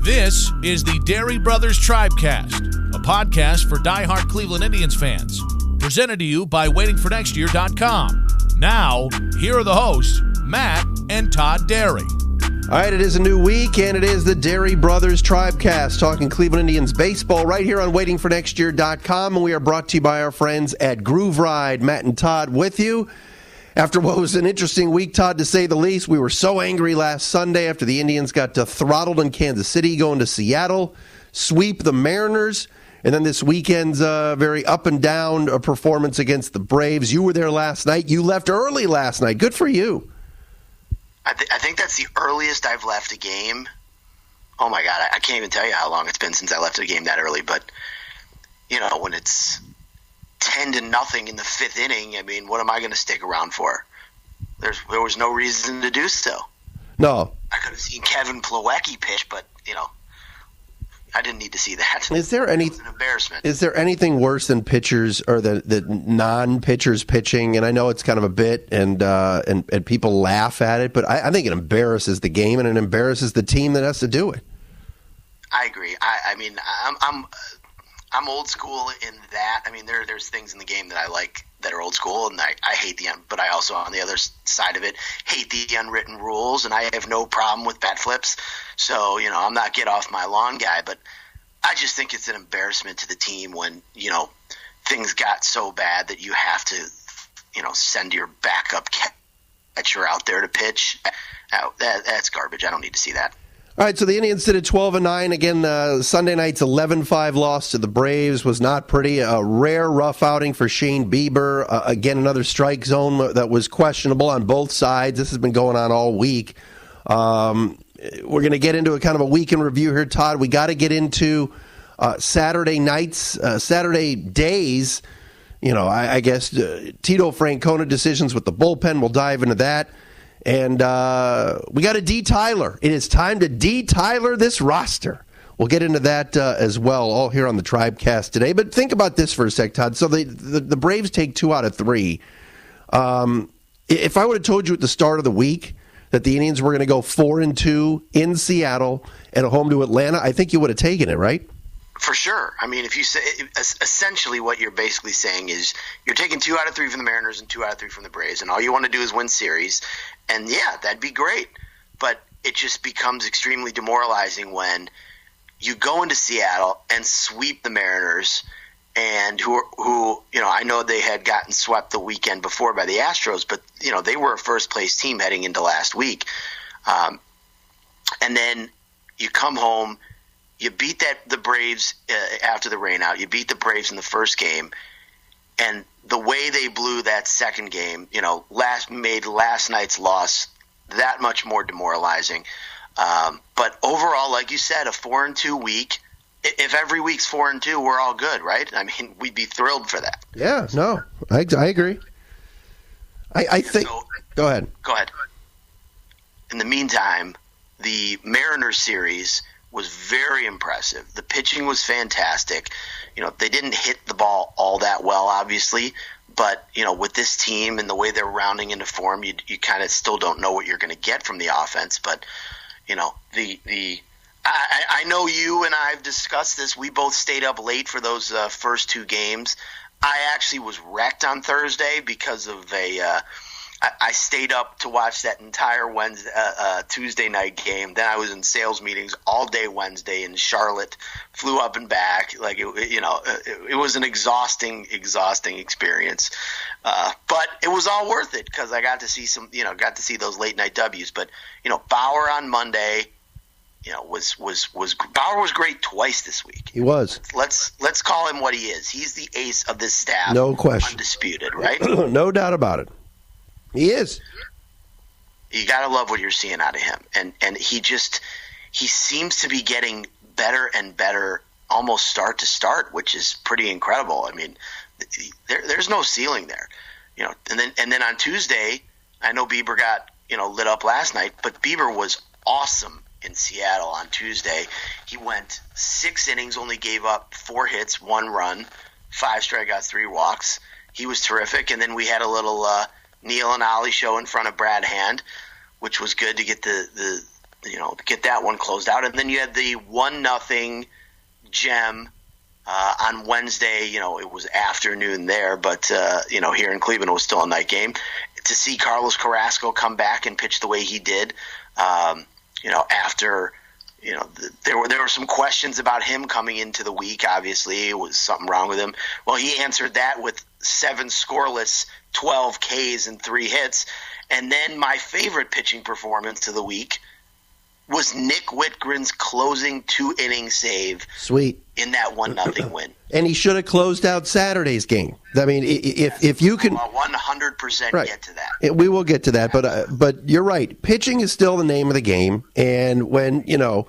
This is the Dairy Brothers Tribecast, a podcast for diehard Cleveland Indians fans. Presented to you by waitingfornextyear.com. Now, here are the hosts, Matt and Todd Dairy. All right, it is a new week, and it is the Dairy Brothers Tribecast, talking Cleveland Indians baseball right here on waitingfornextyear.com, and we are brought to you by our friends at Groove Ride. Matt and Todd with you. After what was an interesting week, Todd, to say the least, we were so angry last Sunday after the Indians got throttled in Kansas City, going to Seattle, sweep the Mariners, and then this weekend's very up and down performance against the Braves. You were there last night. You left early last night. Good for you. I think that's the earliest I've left a game. Oh, my God. I can't even tell you how long it's been since I left a game that early. But, you know, when it's 10-0 in the fifth inning, I mean, what am I going to stick around for? There was no reason to do so. No. I could have seen Kevin Plawecki pitch, but, you know, I didn't need to see that. Is there It was an embarrassment. Is there anything worse than pitchers or the non-pitchers pitching? And I know it's kind of a bit, and people laugh at it, but I think it embarrasses the game and it embarrasses the team that has to do it. I agree. I mean, I'm old school in that. I mean, there's things in the game that I like that are old school, and I hate but I also, on the other side of it, hate the unwritten rules, and I have no problem with bat flips. So, you know, I'm not get off my lawn guy, but I just think it's an embarrassment to the team when, you know, things got so bad that you have to, you know, send your backup catcher out there to pitch. That's garbage. I don't need to see that. All right, so the Indians sit at 12-9. Again, Sunday night's 11-5 loss to the Braves was not pretty. A rare rough outing for Shane Bieber. Again, another strike zone that was questionable on both sides. This has been going on all week. We're going to get into a kind of a week in review here, Todd. We got to get into Saturday nights, Saturday days. You know, I guess Tito Francona decisions with the bullpen. We'll dive into that. And we got to D-Tyler. It is time to D-Tyler this roster. We'll get into that as well, all here on the Tribecast today. But think about this for a sec, Todd. So the Braves take 2 out of 3. If I would have told you at the start of the week that the Indians were going to go 4-2 in Seattle and home to Atlanta, I think you would have taken it, right? For sure. I mean, if you say essentially what you're basically saying is you're taking 2 out of 3 from the Mariners and 2 out of 3 from the Braves, and all you want to do is win series. And yeah, that'd be great. But it just becomes extremely demoralizing when you go into Seattle and sweep the Mariners, and who you know, I know they had gotten swept the weekend before by the Astros, but you know, they were a first place team heading into last week. And then you come home. You beat the Braves after the rainout. You beat the Braves in the first game, and the way they blew that second game, you know, made last night's loss that much more demoralizing. But overall, like you said, a 4-2 week. If every week's 4-2, we're all good, right? I mean, we'd be thrilled for that. Yeah, no, I agree. I think. So, go ahead. Go ahead. In the meantime, the Mariners series was very impressive. The pitching was fantastic. You know, they didn't hit the ball all that well, obviously, but, you know, with this team and the way they're rounding into form, you kind of still don't know what you're going to get from the offense. But, you know, I know you and I have discussed this. We both stayed up late for those first 2 games. I actually was wrecked on Thursday because of I stayed up to watch that entire Tuesday night game. Then I was in sales meetings all day Wednesday in Charlotte. Flew up and back. Like it was an exhausting experience. But it was all worth it because I got to see those late night W's. But you know, Bauer on Monday, you know, was Bauer was great twice this week. He was. Let's call him what he is. He's the ace of this staff. No question. Undisputed, right? No doubt about it. He is. You got to love what you're seeing out of him. And he seems to be getting better and better almost start to start, which is pretty incredible. I mean, there's no ceiling there. You know, and then on Tuesday, I know Bieber got, you know, lit up last night, but Bieber was awesome in Seattle on Tuesday. He went 6 innings, only gave up 4 hits, 1 run, 5 strikeouts, 3 walks. He was terrific. And then we had a little Neil and Ollie show in front of Brad Hand, which was good to get the get that one closed out. And then you had the 1-0 gem on Wednesday. It was afternoon there, but here in Cleveland it was still a night game. To see Carlos Carrasco come back and pitch the way he did, after there were some questions about him coming into the week. Obviously, was something wrong with him. Well, he answered that with 7 scoreless, 12 Ks and 3 hits. And then my favorite pitching performance of the week was Nick Whitgren's closing 2-inning save. Sweet. In that 1-0 win. And he should have closed out Saturday's game. I mean, if you can 100% right. Get to that. We will get to that, but you're right. Pitching is still the name of the game, and when the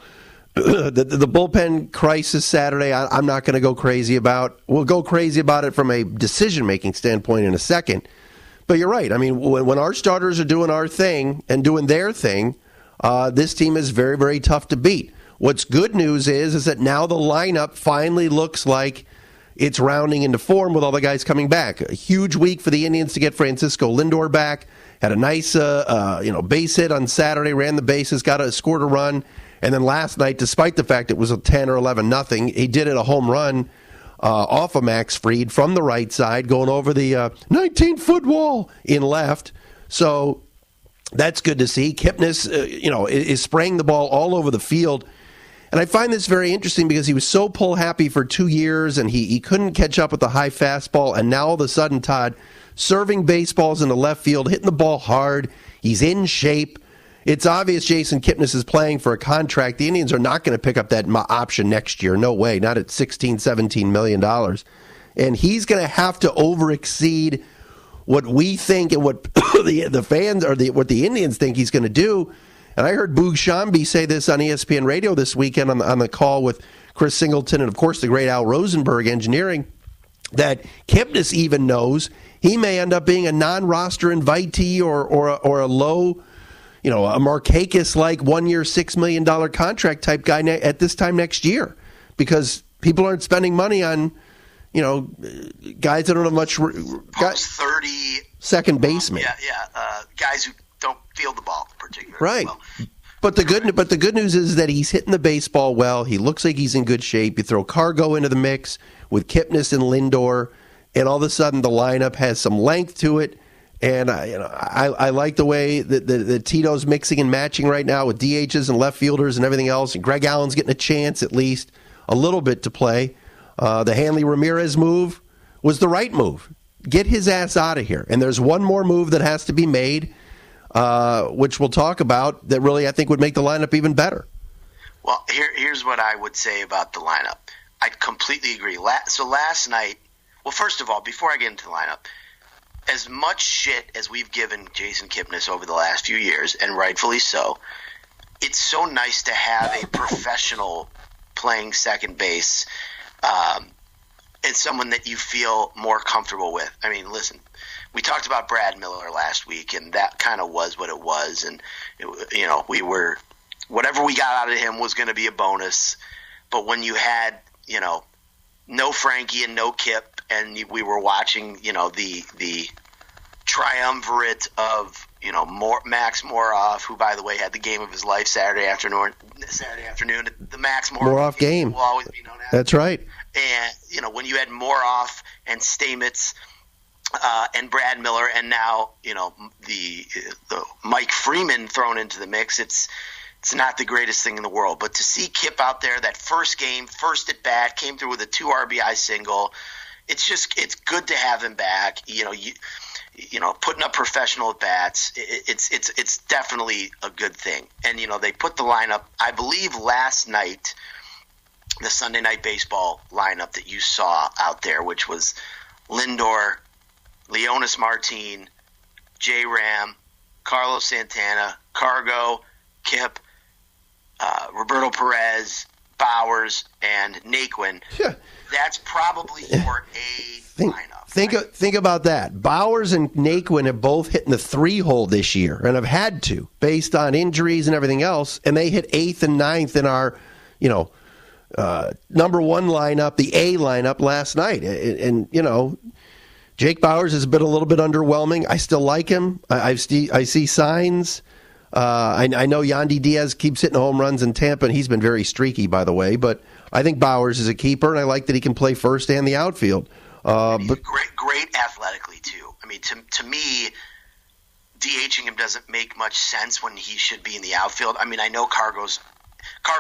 bullpen crisis Saturday, I'm not going to go crazy about. We'll go crazy about it from a decision-making standpoint in a second. But you're right. I mean, when our starters are doing our thing and doing their thing, this team is very, very tough to beat. What's good news is that now the lineup finally looks like it's rounding into form with all the guys coming back. A huge week for the Indians to get Francisco Lindor back. Had a nice base hit on Saturday, ran the bases, scored a run. And then last night, despite the fact it was a 10 or 11-0, he did it a home run off of Max Fried from the right side, going over the 19-foot wall in left. So that's good to see. Kipnis, is spraying the ball all over the field. And I find this very interesting because he was so pull happy for 2 years and he couldn't catch up with the high fastball. And now all of a sudden, Todd, serving baseballs into left field, hitting the ball hard. He's in shape. It's obvious Jason Kipnis is playing for a contract. The Indians are not going to pick up that option next year. No way. Not at $16, $17 million. And he's going to have to overexceed what we think and what the fans or what the Indians think he's going to do. And I heard Boog Shambi say this on ESPN Radio this weekend on the call with Chris Singleton and, of course, the great Al Rosenberg engineering, that Kipnis even knows he may end up being a non-roster invitee or a low, a Markakis-like 1 year, $6 million contract type guy at this time next year, because people aren't spending money on, guys that don't have much. Guys, 30 second baseman. Guys who don't field the ball particularly right. well. But the good news is that he's hitting the baseball well. He looks like he's in good shape. You throw Cargo into the mix with Kipnis and Lindor, and all of a sudden the lineup has some length to it. And I like the way that Tito's mixing and matching right now with DHs and left fielders and everything else. And Greg Allen's getting a chance, at least a little bit, to play. The Hanley Ramirez move was the right move. Get his ass out of here. And there's one more move that has to be made, which we'll talk about, that really I think would make the lineup even better. Well, here's what I would say about the lineup. I completely agree. So last night, well, first of all, before I get into the lineup, as much shit as we've given Jason Kipnis over the last few years, and rightfully so, it's so nice to have a professional playing second base and someone that you feel more comfortable with. I mean, listen, we talked about Brad Miller last week, and that kind of was what it was. And, we were – whatever we got out of him was going to be a bonus. But when you had, no Frankie and no Kip, and we were watching, the triumvirate of, Max Moroff, who, by the way, had the game of his life Saturday afternoon. The Max Moroff game will always be known as. That's right. And, when you had Moroff and Stamets and Brad Miller, and now, the Mike Freeman thrown into the mix, it's not the greatest thing in the world. But to see Kip out there, that first game, first at bat, came through with a 2 RBI single. It's good to have him back. Putting up professional at bats. It's definitely a good thing. And they put the lineup, I believe last night, the Sunday Night Baseball lineup that you saw out there, which was Lindor, Leonis Martin, J. Ram, Carlos Santana, Cargo, Kip, Roberto Perez, Bowers, and Naquin. Yeah. That's probably your A lineup. Think about that. Bowers and Naquin have both hit in the 3-hole this year and have had to, based on injuries and everything else, and they hit 8th and 9th in our, number one lineup, the A lineup last night. And Jake Bowers has been a little bit underwhelming. I still like him. I see signs. I know Yandy Diaz keeps hitting home runs in Tampa, and he's been very streaky, by the way. But I think Bowers is a keeper, and I like that he can play first and the outfield. He's great athletically too. I mean, to me, DHing him doesn't make much sense when he should be in the outfield. I mean, I know Cargo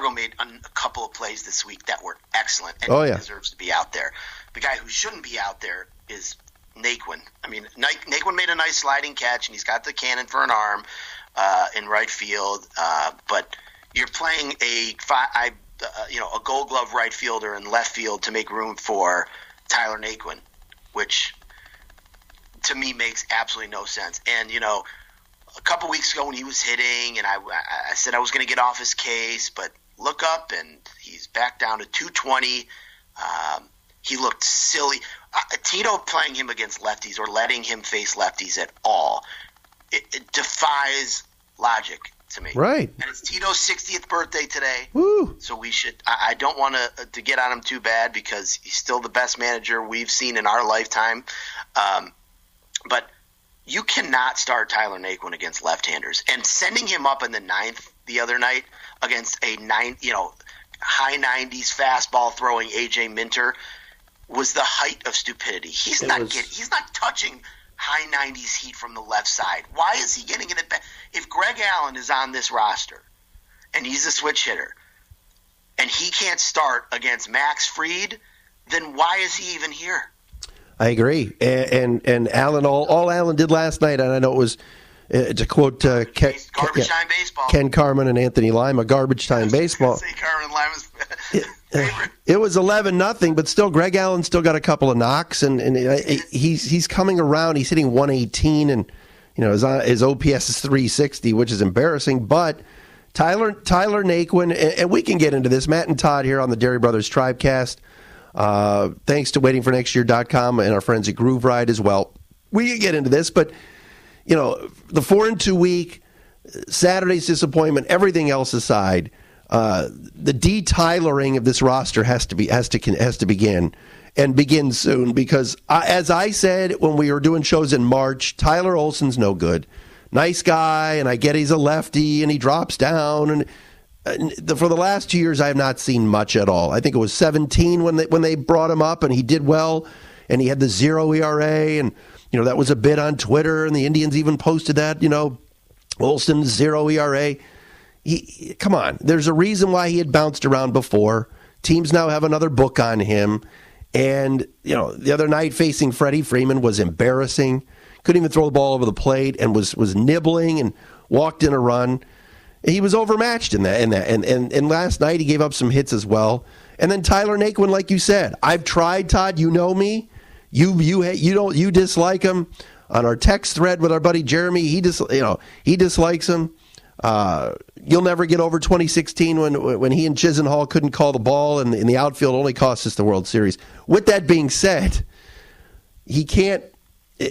made a couple of plays this week that were excellent, and he deserves to be out there. The guy who shouldn't be out there is Naquin. I mean, Naquin made a nice sliding catch, and he's got the cannon for an arm in right field. But you're playing a Gold Glove right fielder in left field to make room for Tyler Naquin, which to me makes absolutely no sense. And a couple weeks ago when he was hitting, and I said I was going to get off his case, but look up and he's back down to 220. He looked silly. Tito playing him against lefties or letting him face lefties at all, it defies logic to me. Right. And it's Tito's 60th birthday today. Woo. So we should – I don't want to get on him too bad because he's still the best manager we've seen in our lifetime. But you cannot start Tyler Naquin against left-handers. And sending him up in the ninth the other night against a high 90s fastball throwing A.J. Minter was the height of stupidity. He's not touching high 90s heat from the left side. Why is he getting it at bat? If Greg Allen is on this roster and he's a switch hitter and he can't start against Max Fried, then why is he even here? I agree. And Allen, all Allen did last night, and I know it was, to quote garbage time baseball. Ken Carman and Anthony Lima, garbage time baseball. Say Carman and Lima's favorite. It was 11-0, but still, Greg Allen still got a couple of knocks, and he's coming around. He's hitting 118, and his OPS is 360, which is embarrassing. But Tyler Naquin, and we can get into this. Matt and Todd here on the Dairy Brothers Tribecast. Thanks to waitingfornextyear.com and our friends at Groove Ride as well. We can get into this, but the 4-2 week, Saturday's disappointment, everything else aside, the de-Tylering of this roster has to begin, and begin soon, because as I said when we were doing shows in March, Tyler Olson's no good. Nice guy, and I get he's a lefty and he drops down, and for the last 2 years, I have not seen much at all. I think it was 17 when they brought him up, and he did well, and he had the 0 ERA, and that was a bit on Twitter, and the Indians even posted that. Olson 0 ERA. Come on, there's a reason why he had bounced around before. Teams now have another book on him, and the other night facing Freddie Freeman was embarrassing. Couldn't even throw the ball over the plate, and was nibbling and walked in a run. He was overmatched in that, and last night he gave up some hits as well. And then Tyler Naquin, like you said, I've tried, Todd. You know me. You dislike him. On our text thread with our buddy Jeremy, he dislikes him. You'll never get over 2016 when he and Chisenhall couldn't call the ball, and in the outfield only cost us the World Series. With that being said, he can't.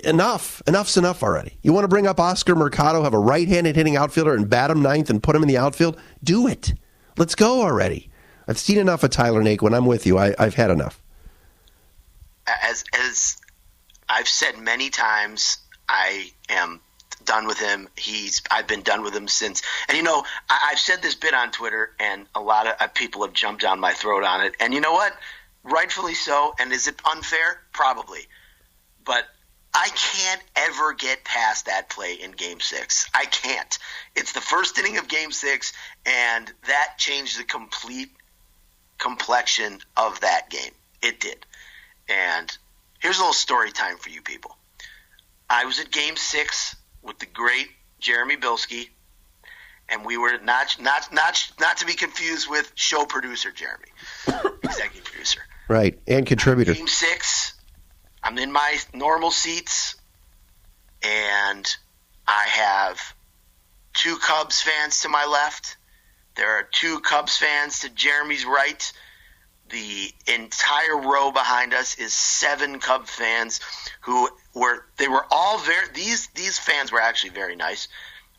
Enough's enough already. You want to bring up Oscar Mercado, have a right-handed hitting outfielder, and bat him ninth and put him in the outfield? Do it. Let's go already. I've seen enough of Tyler Naquin. I'm with you. I've had enough. As I've said many times, I am done with him. I've been done with him since. And I've said this bit on Twitter, and a lot of people have jumped down my throat on it. And you know what? Rightfully so. And is it unfair? Probably. But I can't ever get past that play in Game 6. I can't. It's the first inning of Game 6, and that changed the complete complexion of that game. It did. And here's a little story time for you people. I was at Game 6 with the great Jeremy Bilski, and we were not to be confused with show producer Jeremy, executive producer. Right, and contributor. Game 6. I'm in my normal seats, and I have 2 Cubs fans to my left. There are 2 Cubs fans to Jeremy's right. The entire row behind us is 7 Cub fans who were all these fans were actually very nice,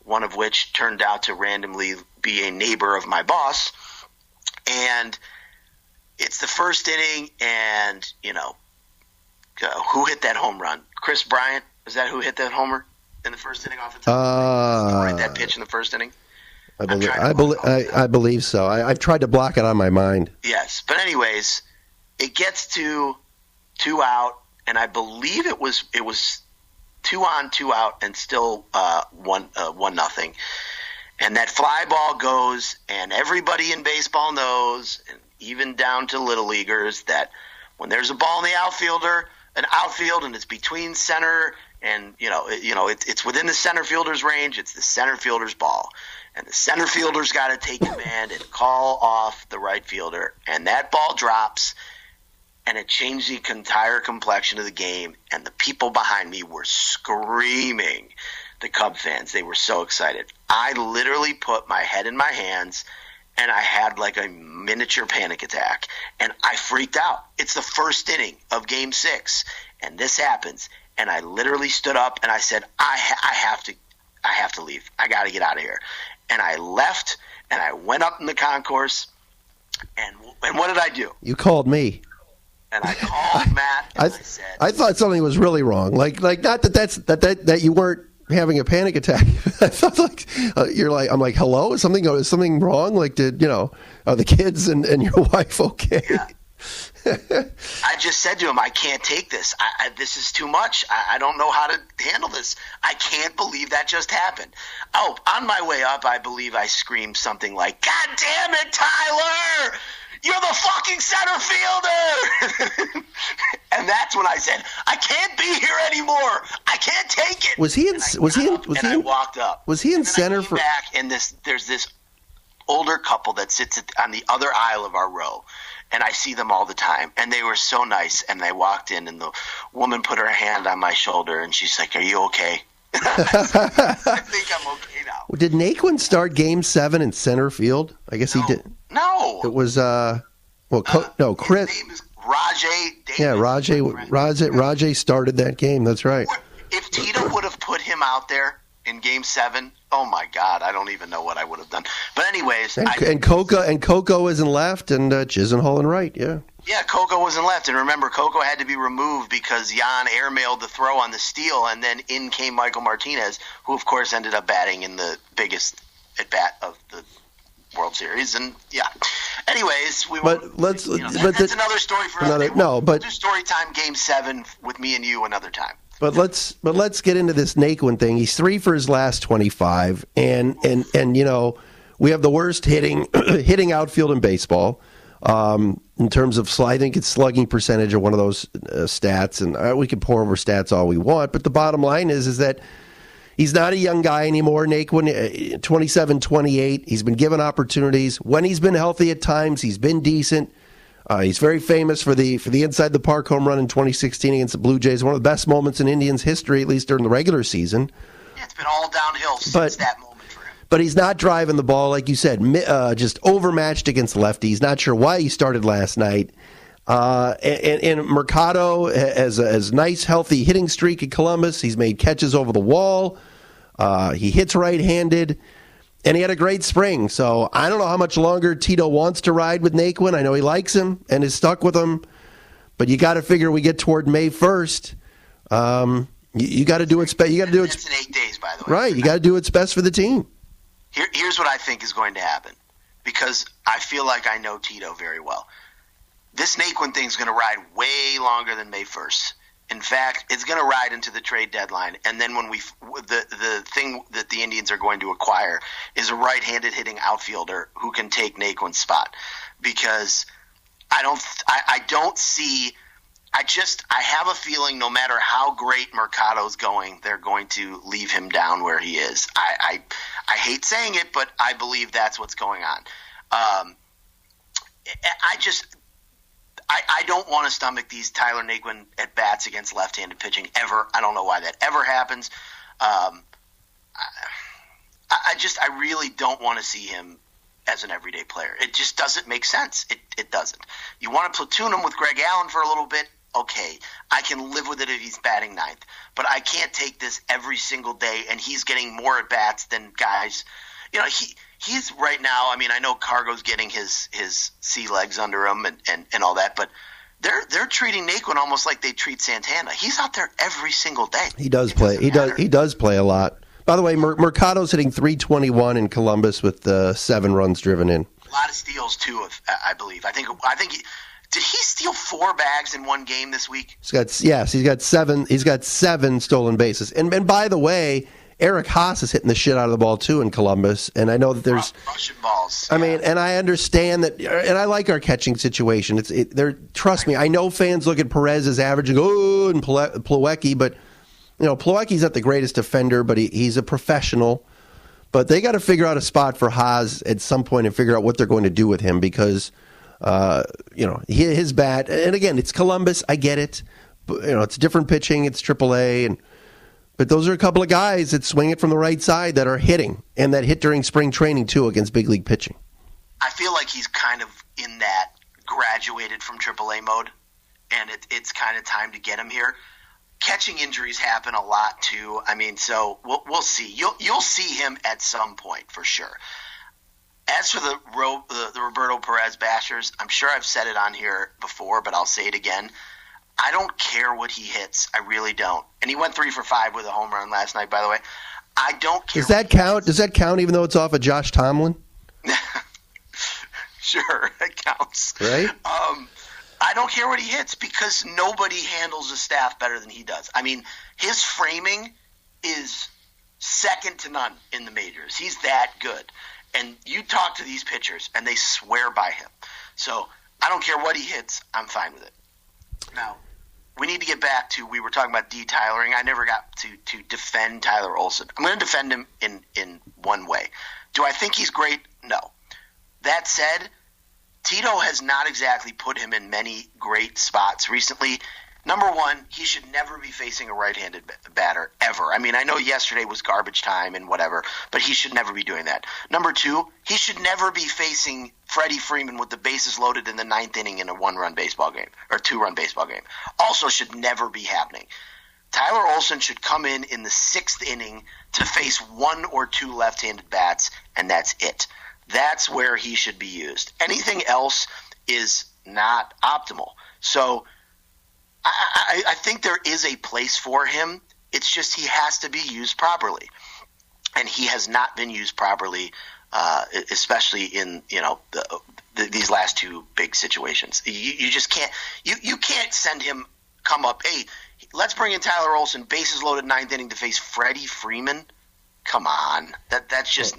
one of which turned out to randomly be a neighbor of my boss. And it's the first inning, and who hit that home run? Chris Bryant? Is that who hit that homer? in the first inning off the top? Right, that pitch in the first inning. I believe so. I've tried to block it on my mind. Yes, but anyways, it gets to 2 out, and I believe it was 2 on, 2 out, and still 1-0. And that fly ball goes, and everybody in baseball knows, and even down to little leaguers, that when there's a ball in the outfield, and it's between center and it's within the center fielder's range, it's the center fielder's ball. And the center fielder's got to take command and call off the right fielder. And that ball drops, and it changed the entire complexion of the game. And the people behind me were screaming, the Cub fans. They were so excited. I literally put my head in my hands, and I had like a miniature panic attack. And I freaked out. It's the first inning of Game 6, and this happens. And I literally stood up, and I said, I have to leave. I got to get out of here. And I left, and I went up in the concourse, and what did I do? You called me. And I called Matt, and I said, I thought something was really wrong. Like not that you weren't having a panic attack. I thought I'm like, hello, is something wrong? Like, are the kids and your wife okay? Yeah. I just said to him, I can't take this. This is too much. I don't know how to handle this. I can't believe that just happened. Oh, on my way up, I believe I screamed something like, God damn it, Tyler! You're the fucking center fielder! And that's when I said, I can't be here anymore. I can't take it. I walked up. Was he in center for back, and there's this older couple that sits on the other aisle of our row. And I see them all the time. And they were so nice. And they walked in, and the woman put her hand on my shoulder, and she's like, are you okay? I think I'm okay now. Did Naquin start Game 7 in center field? I guess he did. No. It was, Chris. His name is Rajay Davis. Yeah, Rajay started that game. That's right. If Tito would have put him out there in Game 7, oh my God, I don't even know what I would have done. But anyways, and Coco is in left, and Chisenhall in right. Yeah. Yeah, Coco was in left, and remember, Coco had to be removed because Jan airmailed the throw on the steal, and then in came Michael Martinez, who of course ended up batting in the biggest at bat of the World Series, and yeah. Anyways, that's another story for another. We'll do story time Game 7 with me and you another time. But let's get into this Naquin thing. He's 3 for his last 25, and we have the worst hitting outfield in baseball in terms of I think it's slugging percentage or one of those stats, and we can pour over stats all we want. But the bottom line is that he's not a young guy anymore. Naquin, 27, 28. He's been given opportunities. When he's been healthy at times, he's been decent. He's very famous for the inside the park home run in 2016 against the Blue Jays, one of the best moments in Indians history, at least during the regular season. Yeah, it's been all downhill since that moment for him. But he's not driving the ball, like you said, just overmatched against lefties. Not sure why he started last night. And Mercado has a nice, healthy hitting streak at Columbus. He's made catches over the wall. He hits right-handed. And he had a great spring, so I don't know how much longer Tito wants to ride with Naquin. I know he likes him and is stuck with him, but you got to figure we get toward May 1st. You got to do what's best. You got to do it's in 8 days, by the way. Right, you got to do what's best for the team. Here's what I think is going to happen, because I feel like I know Tito very well. This Naquin thing is going to ride way longer than May 1st. In fact, it's going to ride into the trade deadline, and then when the thing that the Indians are going to acquire is a right-handed hitting outfielder who can take Naquin's spot. Because I have a feeling no matter how great Mercado's going, they're going to leave him down where he is. I hate saying it, but I believe that's what's going on. I don't want to stomach these Tyler Naquin at bats against left-handed pitching ever. I don't know why that ever happens. I really don't want to see him as an everyday player. It just doesn't make sense. It doesn't. You want to platoon him with Greg Allen for a little bit? Okay, I can live with it if he's batting ninth. But I can't take this every single day, and he's getting more at bats than guys. He's right now, I mean, I know Cargo's getting his sea legs under him and all that, but they're treating Naquin almost like they treat Santana. He's out there every single day. He does play. He does play a lot. By the way, Mercado's hitting .321 in Columbus with 7 runs driven in. A lot of steals too, I believe. I think did he steal 4 bags in one game this week? He's got 7. He's got 7 stolen bases. And by the way, Eric Haas is hitting the shit out of the ball too in Columbus, and I know that there's Russian balls. I mean, and I understand that, and I like our catching situation. Trust me, I know fans look at Perez as average and go, oh, and Plawecki, but Plawecki's not the greatest defender, but he's a professional. But they got to figure out a spot for Haas at some point and figure out what they're going to do with him because, his bat. And again, it's Columbus. I get it. But, it's different pitching. It's AAA, but those are a couple of guys that swing it from the right side that are hitting, and that hit during spring training, too, against big league pitching. I feel like he's kind of in that graduated from AAA mode, and it's kind of time to get him here. Catching injuries happen a lot, too. I mean, so we'll see. You'll see him at some point, for sure. As for the Roberto Perez bashers, I'm sure I've said it on here before, but I'll say it again. I don't care what he hits. I really don't. And he went 3 for 5 with a home run last night, by the way. I don't care. Does that count? Does that count even though it's off of Josh Tomlin? Sure, it counts. Right? I don't care what he hits because nobody handles the staff better than he does. I mean, his framing is second to none in the majors. He's that good. And you talk to these pitchers, and they swear by him. So I don't care what he hits. I'm fine with it. Now, we need to get back to, we were talking about de-Tylering. I never got to defend Tyler Olson. I'm going to defend him in one way. Do I think he's great? No. That said, Tito has not exactly put him in many great spots recently. Number one, he should never be facing a right-handed batter, ever. I mean, I know yesterday was garbage time and whatever, but he should never be doing that. Number two, he should never be facing Freddie Freeman with the bases loaded in the 9th inning in a 1-run baseball game or 2-run baseball game. Also should never be happening. Tyler Olson should come in the 6th inning to face 1 or 2 left-handed bats, and that's it. That's where he should be used. Anything else is not optimal. So I think there is a place for him. It's just he has to be used properly, and he has not been used properly, especially in these last 2 big situations. You just can't. You can't send him come up. Hey, let's bring in Tyler Olson, bases loaded 9th inning to face Freddie Freeman. Come on, that's just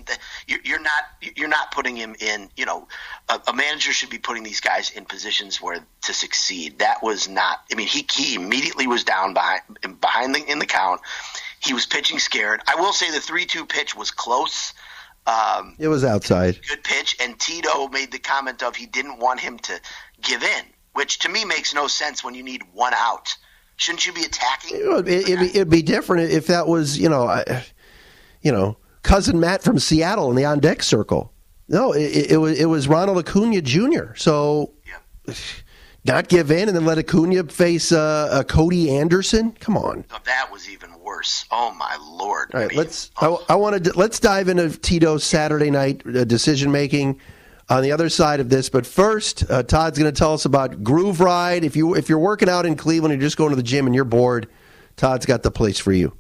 you're not putting him in. A manager should be putting these guys in positions where to succeed. That was not. I mean, he immediately was down behind in the count. He was pitching scared. I will say the 3-2 pitch was close. It was outside. Good pitch, and Tito made the comment of he didn't want him to give in, which to me makes no sense when you need 1 out. Shouldn't you be attacking? It'd be different if that was cousin Matt from Seattle in the on-deck circle. No, it was Ronald Acuna Jr. So not give in and then let Acuna face Cody Anderson? Come on. No, that was even worse. Oh, my Lord. All right, let's dive into Tito's Saturday night decision-making on the other side of this. But first, Todd's going to tell us about Groove Ride. If you're working out in Cleveland and you're just going to the gym and you're bored, Todd's got the place for you.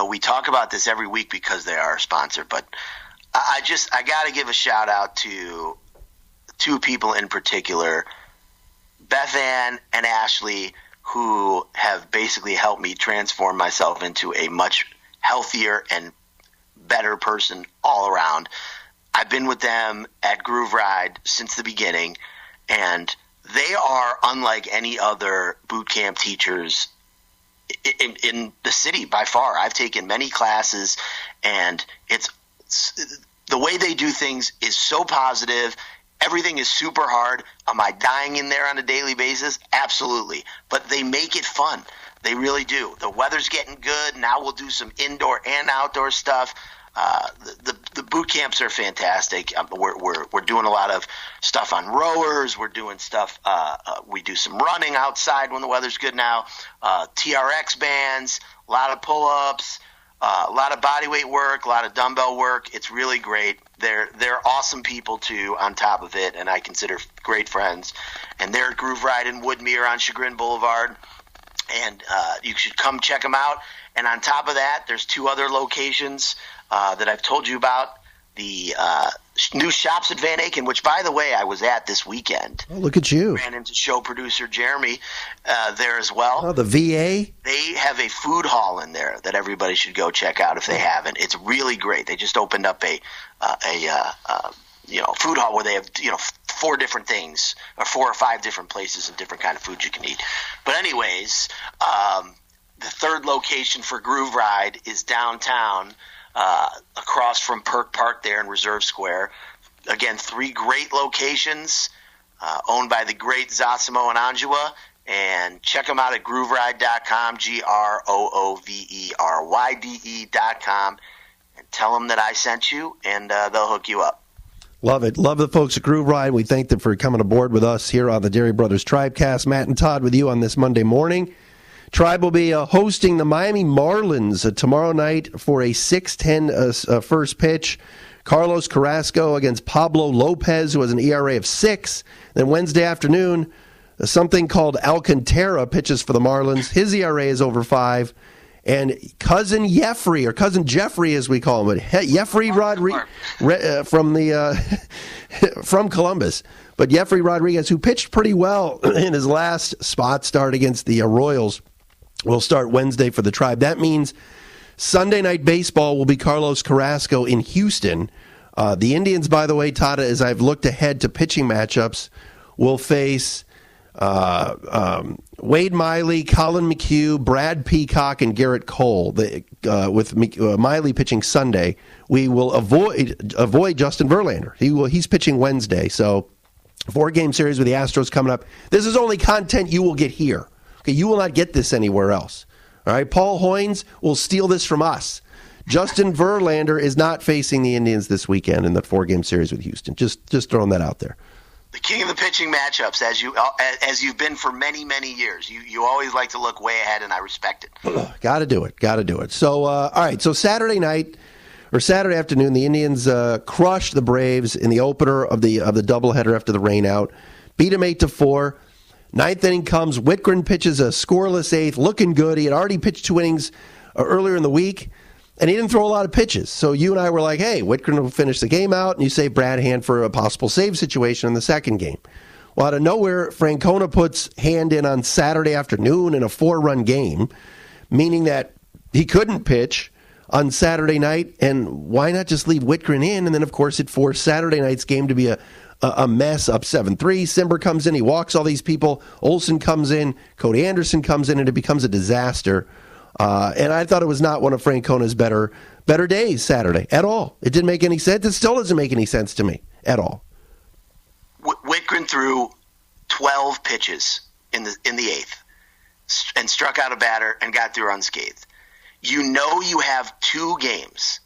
We talk about this every week because they are a sponsor, but I got to give a shout out to 2 people in particular, Beth Ann and Ashley, who have basically helped me transform myself into a much healthier and better person all around. I've been with them at Groove Ride since the beginning, and they are unlike any other boot camp teachers in the city by far. I've taken many classes, and it's the way they do things is so positive. Everything is super hard. Am I dying in there on a daily basis? Absolutely. But they make it fun. They really do. The weather's getting good. Now we'll do some indoor and outdoor stuff. The boot camps are fantastic. We're doing a lot of stuff on rowers. We're doing stuff. We do some running outside when the weather's good now. TRX bands, a lot of pull-ups. A lot of body weight work, a lot of dumbbell work. It's really great. They're awesome people too. On top of it, and I consider great friends. And they're at Groove Ride in Woodmere on Chagrin Boulevard, and you should come check them out. And on top of that, there's 2 other locations that I've told you about. The new shops at Van Aken, which, by the way, I was at this weekend. Oh, look at you. Ran into show producer Jeremy there as well. Oh, the VA? They have a food hall in there that everybody should go check out if they haven't. It's really great. They just opened up a food hall where they have 4 different things, or 4 or 5 different places and different kind of food you can eat. But anyways, the 3rd location for Groove Ride is downtown, across from Perk Park there in Reserve Square. Again, 3 great locations owned by the great Zosimo and Anjua. And check them out at grooveride.com, GROOVERYDE.com, and tell them that I sent you, and they'll hook you up. Love it. Love the folks at Groove Ride. We thank them for coming aboard with us here on the Dairy Brothers Tribecast. Matt and Todd with you on this Monday morning. Tribe will be hosting the Miami Marlins tomorrow night for a 6:10 first pitch. Carlos Carrasco against Pablo Lopez, who has an ERA of 6. Then Wednesday afternoon, something called Alcantara pitches for the Marlins. His ERA is over 5. And Cousin Jeffrey, as we call him, Jeffrey Rodriguez from Columbus. But Jeffrey Rodriguez, who pitched pretty well in his last spot start against the Royals, will start Wednesday for the Tribe. That means Sunday night baseball will be Carlos Carrasco in Houston. The Indians, by the way, Todd, as I've looked ahead to pitching matchups, will face Wade Miley, Colin McHugh, Brad Peacock, and Garrett Cole. With Miley pitching Sunday, we will avoid Justin Verlander. He's pitching Wednesday, so 4-game series with the Astros coming up. This is only content you will get here. Okay, you will not get this anywhere else. All right, Paul Hoynes will steal this from us. Justin Verlander is not facing the Indians this weekend in that 4-game series with Houston. Just throwing that out there. The king of the pitching matchups, as you've been for many, many years. You always like to look way ahead, and I respect it. Got to do it. So, all right. So Saturday night or Saturday afternoon, the Indians crushed the Braves in the opener of the doubleheader after the rain out. Beat them 8-4. 9th inning comes. Whitgren pitches a scoreless 8th, looking good. He had already pitched 2 innings earlier in the week, and he didn't throw a lot of pitches. So you and I were like, hey, Whitgren will finish the game out, and you save Brad Hand for a possible save situation in the second game. Well, out of nowhere, Francona puts Hand in on Saturday afternoon in a 4-run game, meaning that he couldn't pitch on Saturday night, and why not just leave Whitgren in? And then, of course, it forced Saturday night's game to be a mess, up 7-3. Simber comes in, he walks all these people. Olsen comes in, Cody Anderson comes in, and it becomes a disaster. And I thought it was not one of Francona's better days Saturday at all. It didn't make any sense. It still doesn't make any sense to me at all. Whitgren threw 12 pitches in the 8th and struck out a batter and got through unscathed. You know you have 2 games.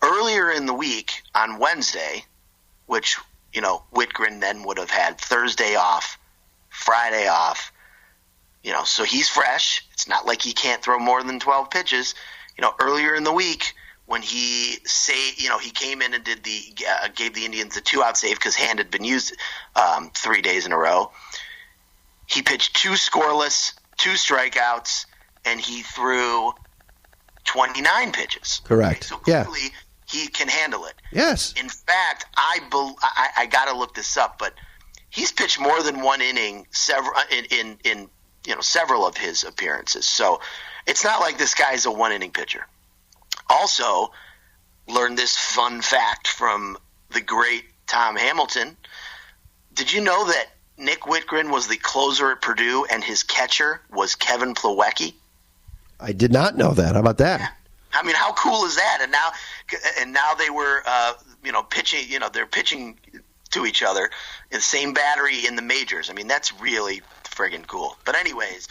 Earlier in the week on Wednesday, which, Whitgren then would have had Thursday off, Friday off, so he's fresh. It's not like he can't throw more than 12 pitches. Earlier in the week when he came in and gave the Indians the 2-out save because Hand had been used 3 days in a row. He pitched 2 scoreless, 2 strikeouts, and he threw 29 pitches. Correct. So clearly he can handle it. Yes. In fact, I got to look this up, but he's pitched more than 1 inning several of his appearances. So it's not like this guy's a 1-inning pitcher. Also, learned this fun fact from the great Tom Hamilton. Did you know that Nick Whitgren was the closer at Purdue and his catcher was Kevin Plawecki? I did not know that. How about that? Yeah. I mean, how cool is that? And now they were, pitching. They're pitching to each other in the same battery in the majors. I mean, that's really friggin' cool. But anyways,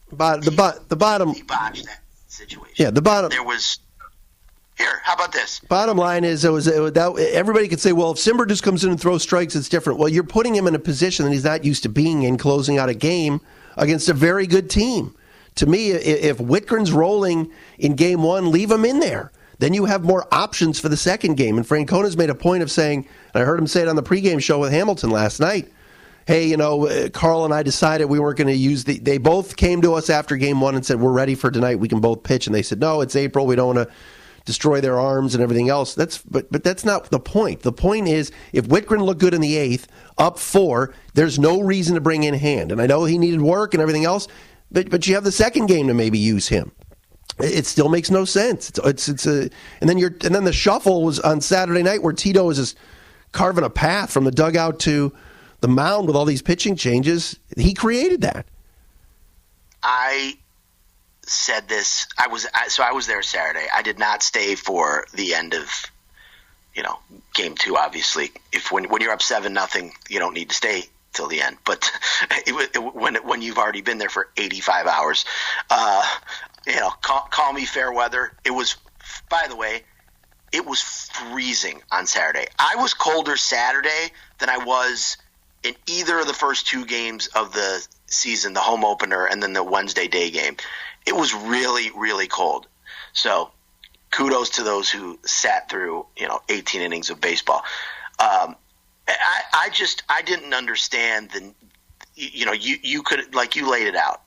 the bottom. He botched that situation. Yeah, the bottom. There was. Here, how about this? Bottom line is, everybody could say, well, if Simber just comes in and throws strikes, it's different. Well, you're putting him in a position that he's not used to being in, closing out a game against a very good team. to me, if Whitgren's rolling in game one, leave him in there. Then you have more options for the second game. And Francona's made a point of saying, and I heard him say it on the pregame show with Hamilton last night, hey, Carl and I decided we weren't going to use they both came to us after game one and said, we're ready for tonight. We can both pitch. And they said, no, it's April. We don't want to destroy their arms and everything else. But that's not the point. The point is, if Whitgren looked good in the eighth, up 4, there's no reason to bring in Hand. And I know he needed work and everything else, but you have the second game to maybe use him. It still makes no sense. And then the shuffle was on Saturday night where Tito was just carving a path from the dugout to the mound with all these pitching changes. He created that. I said this. I was there Saturday. I did not stay for the end of game 2. Obviously, when you're up 7-0, you don't need to stay till the end. But when you've already been there for 85 hours. Call me fair weather. It was, by the way, it was freezing on Saturday. I was colder Saturday than I was in either of the first 2 games of the season, the home opener and then the Wednesday day game. It was really, really cold. So kudos to those who sat through, 18 innings of baseball. I didn't understand you could, like you laid it out.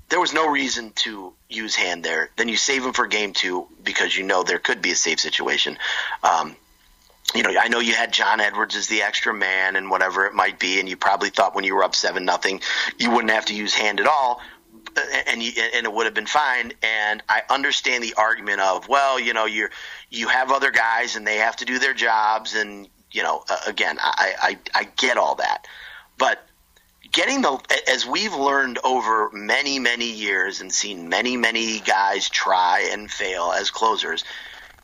There was no reason to use Hand there. Then you save him for game 2 because there could be a safe situation. I know you had John Edwards as the extra man and whatever it might be, and you probably thought when you were up 7-0 you wouldn't have to use Hand at all, and it would have been fine. And I understand the argument of, well, you have other guys and they have to do their jobs, and again, I get all that, but as we've learned over many, many years and seen many, many guys try and fail as closers,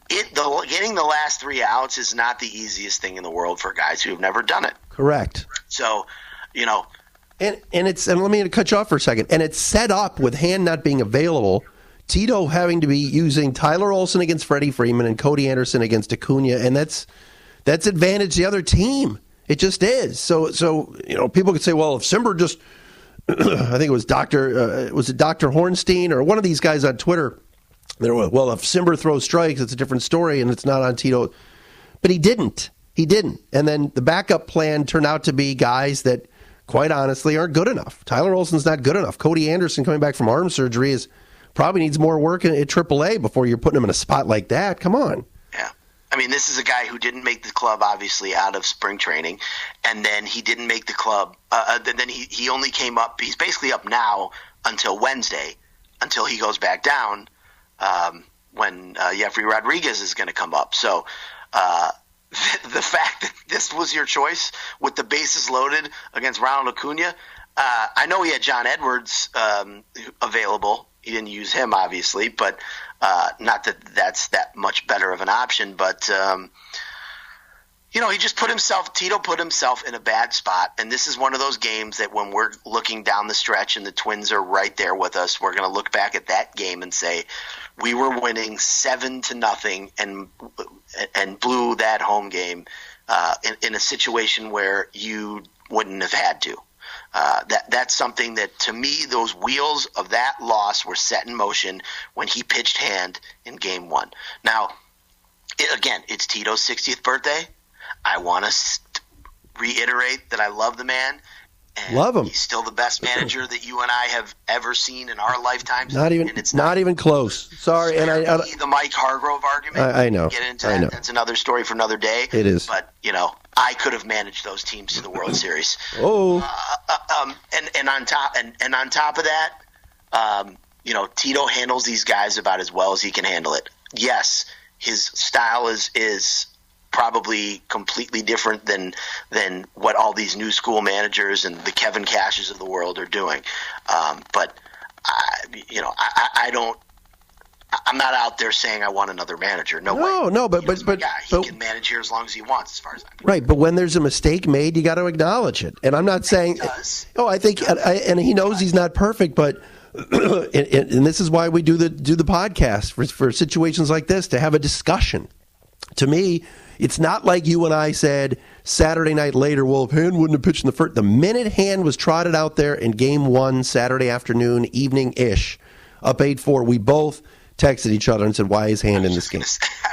getting the last 3 outs is not the easiest thing in the world for guys who have never done it. Correct. So, and let me cut you off for a second. And it's set up with Hand not being available, Tito having to be using Tyler Olson against Freddie Freeman and Cody Anderson against Acuna, and that's advantage the other team. It just is. So people could say, well, if Simber just, I think it was Dr. Hornstein or one of these guys on Twitter, well, if Simber throws strikes, it's a different story and it's not on Tito. But he didn't. And then the backup plan turned out to be guys that, quite honestly, aren't good enough. Tyler Olson's not good enough. Cody Anderson coming back from arm surgery probably needs more work at AAA before you're putting him in a spot like that. Come on. I mean, this is a guy who didn't make the club, obviously, out of spring training, and then he didn't make the club. Then he only came up. He's basically up now until Wednesday, until he goes back down when Jeffrey Rodriguez is going to come up. So the fact that this was your choice with the bases loaded against Ronald Acuna, I know he had John Edwards available. He didn't use him, obviously, but not that that's that much better of an option. But, he just Tito put himself in a bad spot. And this is one of those games that when we're looking down the stretch and the Twins are right there with us, we're going to look back at that game and say, we were winning 7-0 and blew that home game in a situation where you wouldn't have had to. That's something that, to me, those wheels of that loss were set in motion when he pitched Hand in game 1. Now, it's Tito's 60th birthday. I want to reiterate that I love the man. And love him. He's still the best manager that you and I have ever seen in our lifetimes. Not even close. Sorry, and the Mike Hargrove argument. I know. Get into that. I know. That's another story for another day. It is. But I could have managed those teams to the World Series. Oh. And on top of that, Tito handles these guys about as well as he can handle it. Yes, his style is probably completely different than what all these new school managers and the Kevin Cashes of the world are doing. But I don't. I'm not out there saying I want another manager. No way. No, but he can manage here as long as he wants, as far as I'm concerned. Right, but when there's a mistake made, you got to acknowledge it. And I'm not saying. He does. I think, and he knows he's not perfect, but. And this is why we do the podcast for situations like this, to have a discussion. To me, it's not like you and I said Saturday night later, well, if Hand wouldn't have pitched in the first. The minute Hand was trotted out there in game one, Saturday afternoon, evening-ish, up 8-4, we both texted each other and said, why is Hand in this game?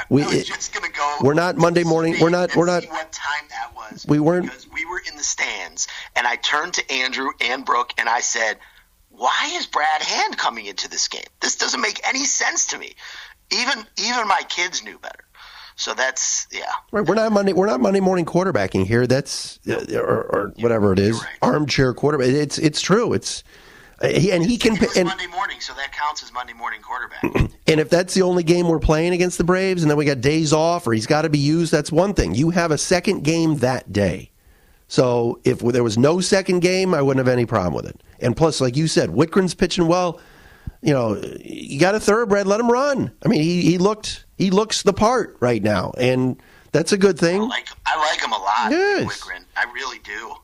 We're not Monday morning. We're not. See what time that was. We weren't. Because we were in the stands, and I turned to Andrew and Brooke, and I said, why is Brad Hand coming into this game? This doesn't make any sense to me. Even my kids knew better. So that's Right, we're not Monday morning quarterbacking here. That's or whatever it is, right. Armchair quarterback. It's true. It's he can. And Monday morning, so that counts as Monday morning quarterback. And if that's the only game we're playing against the Braves, and then we got days off, or he's got to be used, that's one thing. You have a second game that day. So if there was no second game, I wouldn't have any problem with it. And plus, like you said, Whitgren's pitching well. You got a thoroughbred, let him run. I mean, he looks the part right now, and that's a good thing. I like him a lot, yes. Whitgren. I really do.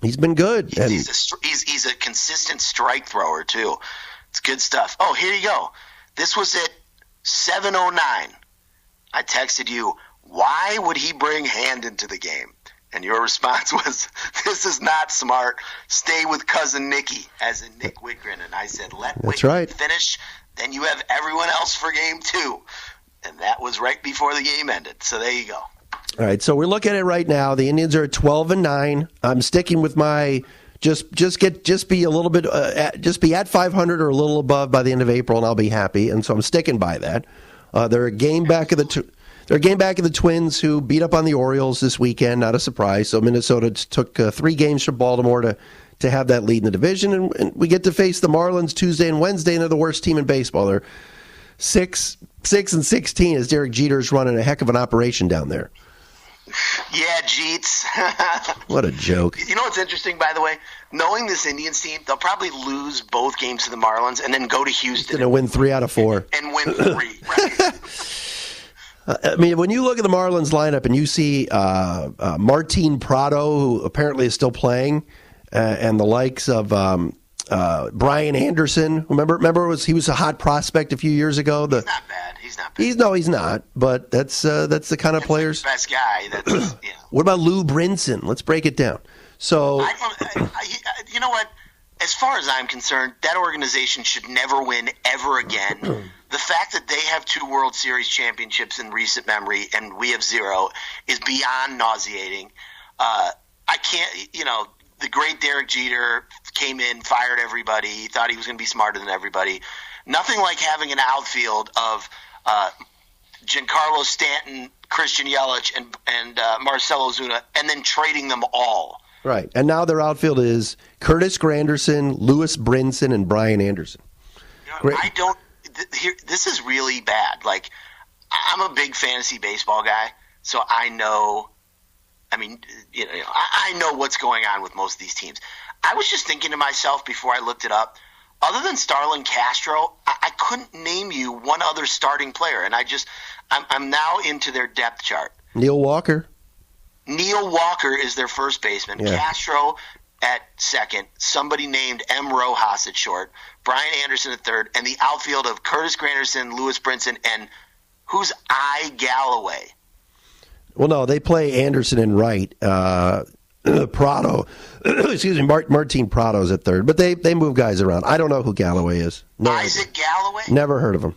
He's been good. He's a consistent strike thrower, too. It's good stuff. Oh, here you go. This was at 7:09. I texted you, why would he bring Hand into the game? And your response was, this is not smart. Stay with cousin Nicky, as in Nick Whitgren. And I said, let Whitgren finish. Then you have everyone else for game 2. And that was right before the game ended. So there you go. All right, so we're looking at it right now. The Indians are at 12-9. I'm sticking with my just be a little bit just be at 500 or a little above by the end of April, and I'll be happy. And so I'm sticking by that. They're a game back of the Twins, who beat up on the Orioles this weekend. Not a surprise. So Minnesota took 3 games from Baltimore to have that lead in the division, and we get to face the Marlins Tuesday and Wednesday, and they're the worst team in baseball. They're 6-16 as Derek Jeter's running a heck of an operation down there. Yeah, Jeets. What a joke. You know what's interesting, by the way? Knowing this Indians team, they'll probably lose both games to the Marlins and then go to Houston and win 3 out of 4. And win 3, right? I mean, when you look at the Marlins lineup and you see Martin Prado, who apparently is still playing, and the likes of Brian Anderson, remember he was a hot prospect a few years ago. He's not bad. He's not. But that's the kind of players. Best guy. What about Lou Brinson? Let's break it down. So, you know what? As far as I'm concerned, that organization should never win ever again. The fact that they have 2 World Series championships in recent memory and we have 0 is beyond nauseating. I can't. The great Derek Jeter came in, fired everybody. He thought he was going to be smarter than everybody. Nothing like having an outfield of Giancarlo Stanton, Christian Yelich, and Marcell Ozuna, and then trading them all. Right. And now their outfield is Curtis Granderson, Lewis Brinson, and Brian Anderson. This is really bad. Like, I'm a big fantasy baseball guy, so I know. I mean, I know what's going on with most of these teams. I was just thinking to myself before I looked it up, other than Starlin Castro, I couldn't name you one other starting player, and I'm now into their depth chart. Neil Walker is their first baseman. Yeah. Castro at second, somebody named M. Rojas at short, Brian Anderson at third, and the outfield of Curtis Granderson, Lewis Brinson, and who's Galloway? Well, no, they play Anderson in right. Prado, excuse me, Martin Prado's at third, but they move guys around. I don't know who Galloway is. No, Isaac Galloway? Never heard of him.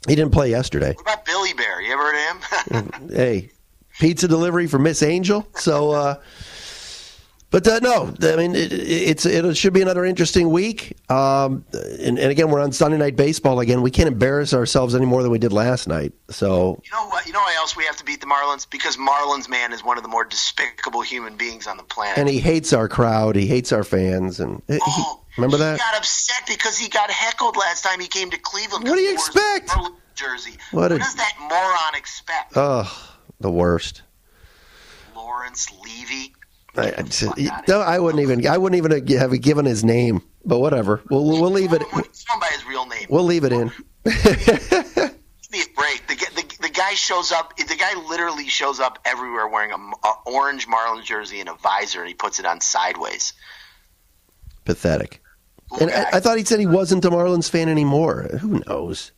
He didn't play yesterday. What about Billy Bear? You ever heard of him? Hey, pizza delivery for Miss Angel. So, but no, I mean, it should be another interesting week. And again, we're on Sunday Night Baseball again. We can't embarrass ourselves any more than we did last night. So you know what? You know why else we have to beat the Marlins? Because Marlins man is one of the more despicable human beings on the planet. And he hates our crowd. He hates our fans. And remember that? He got upset because he got heckled last time he came to Cleveland. What do you expect? Jersey. What does that moron expect? Oh, the worst. Lawrence Levy. I wouldn't even have given his name, but whatever. We'll leave it. He's known by his real name. We'll leave it in. Give me a break. The guy shows up. The guy literally shows up everywhere wearing an orange Marlins jersey and a visor, and he puts it on sideways. Pathetic. And I thought he said he wasn't a Marlins fan anymore. Who knows?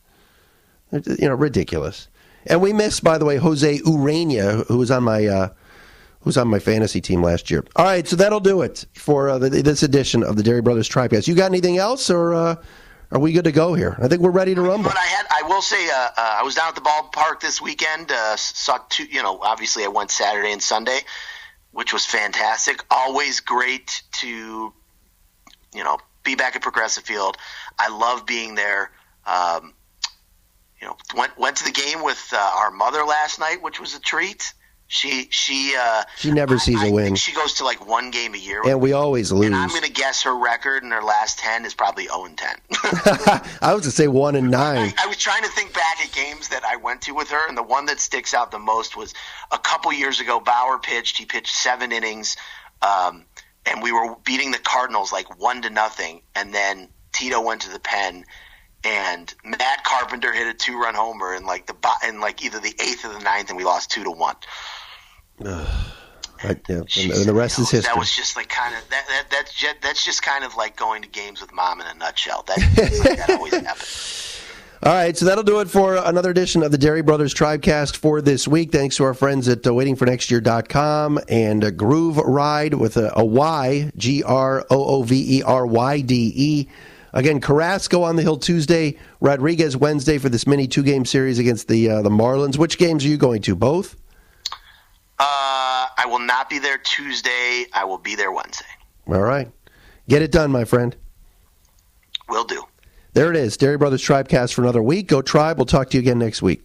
Ridiculous. And we missed, by the way, Jose Urania, who was on my fantasy team last year. All right, so that'll do it for this edition of the Dairy Brothers Tripecast. You got anything else, or are we good to go here? I think we're ready to rumble. But I will say, I was down at the ballpark this weekend. Saw two. Obviously, I went Saturday and Sunday, which was fantastic. Always great to, be back at Progressive Field. I love being there. Went to the game with our mother last night, which was a treat. She never sees a win. I think she goes to like one game a year. And we always lose. And I'm going to guess her record in her last 10 is probably 0-10. I was going to say 1-9. I was trying to think back at games that I went to with her, and the one that sticks out the most was a couple years ago. Bauer pitched. He pitched 7 innings, and we were beating the Cardinals like 1-0. And then Tito went to the pen, and Matt Carpenter hit a 2-run homer in like either the 8th or the 9th, and we lost 2-1. And the rest is history. That was just like kind of that's just kind of like going to games with mom in a nutshell. That always happens. All right, so that'll do it for another edition of the Dairy Brothers Tribecast for this week. Thanks to our friends at waitingfornextyear.com and Groove Ride with a Y, GROOVERYDE. Again, Carrasco on the hill Tuesday, Rodriguez Wednesday for this mini 2-game series against the Marlins. Which games are you going to? Both? I will not be there Tuesday. I will be there Wednesday. All right. Get it done, my friend. Will do. There it is. Dairy Brothers Tribecast for another week. Go Tribe. We'll talk to you again next week.